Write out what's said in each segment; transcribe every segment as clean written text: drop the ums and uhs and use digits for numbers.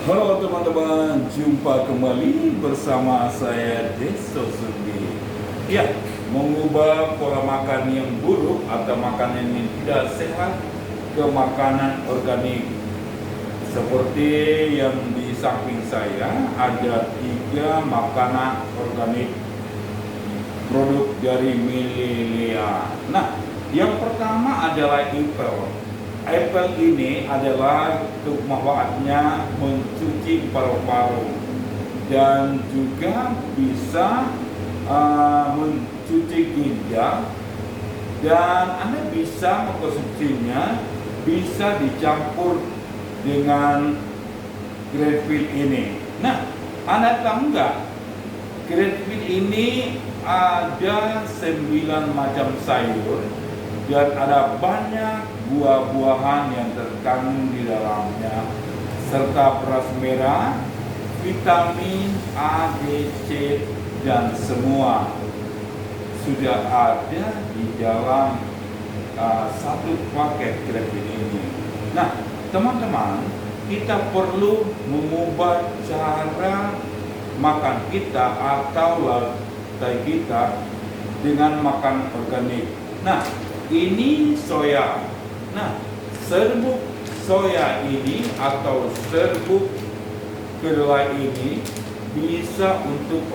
Halo teman-teman, jumpa kembali bersama saya Deso Sugi. Ya, mengubah pola makan yang buruk atau makanan yang tidak sehat ke makanan organik. Seperti yang di samping saya ada 3 makanan organik produk dari Mililea. Nah, yang pertama adalah apel. Apel ini adalah untuk manfaatnya mencuci paru-paru dan juga bisa mencuci ginjal, dan Anda bisa mengkonsumsinya, bisa dicampur dengan greenfield ini. Nah, Anda tahu nggak, greenfield ini ada 9 macam sayur dan ada banyak buah-buahan yang terkandung di dalamnya, serta beras merah, vitamin A, B, C, dan semua sudah ada di dalam satu paket greenfield ini. Nah, teman-teman, kita perlu mengubah cara makan kita atau lifestyle kita dengan makan organik. Nah, ini soya. Nah, serbuk soya ini atau serbuk kedelai ini bisa untuk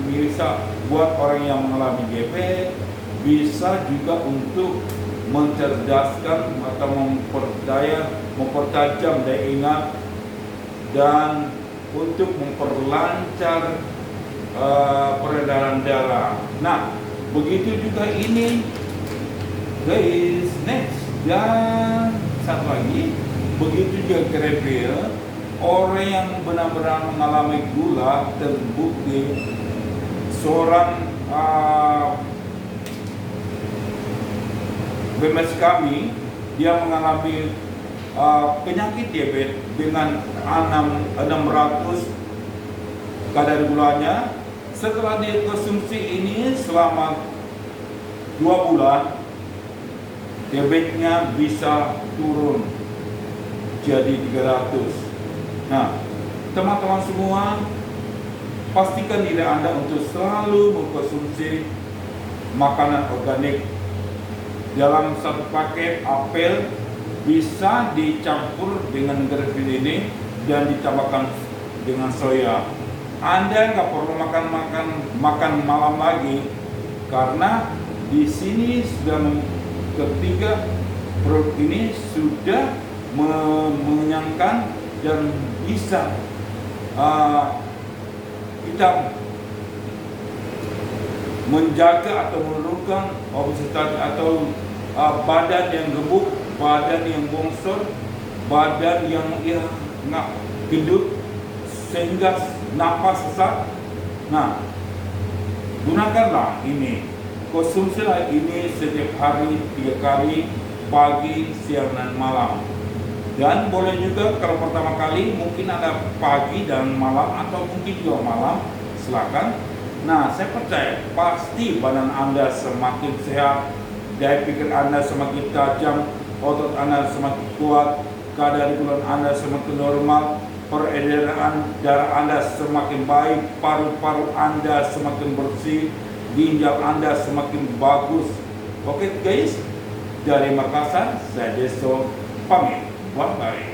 bisa buat orang yang mengalami diabetes, bisa juga untuk mencerdaskan atau mempertajam daya ingat, dan untuk memperlancar peredaran darah. Nah, begitu juga ini, guys. Next, dan satu lagi, begitu juga greenfield. Orang yang benar-benar mengalami gula, terbukti seorang BMS kami, dia mengalami penyakit diabetes dengan 600 kadar gulanya. Setelah dia konsumsi ini selama 2 bulan, diabetesnya bisa turun jadi 300. Nah, teman-teman semua, pastikan diri Anda untuk selalu mengkonsumsi makanan organik. Dalam satu paket apel bisa dicampur dengan greenfield ini dan ditambahkan dengan soya. Anda nggak perlu makan malam lagi, karena di sini sudah ketiga produk ini sudah mengenyangkan dan bisa kita menjaga atau menurunkan obesitas atau badan yang gemuk, badan yang bongsor, badan yang gendut sehingga napas sesak. Nah, gunakanlah ini, konsumsilah ini setiap hari 3 kali, pagi, siang, dan malam. Dan boleh juga kalau pertama kali mungkin ada pagi dan malam, atau mungkin juga malam, silakan. Nah, saya percaya pasti badan Anda semakin sehat, daya pikir Anda semakin tajam, otot Anda semakin kuat, kadar gula Anda semakin normal, peredaran darah Anda semakin baik, paru-paru Anda semakin bersih, ginjal Anda semakin bagus. Oke guys, dari Makassar, saya Deso pamit. Bye-bye.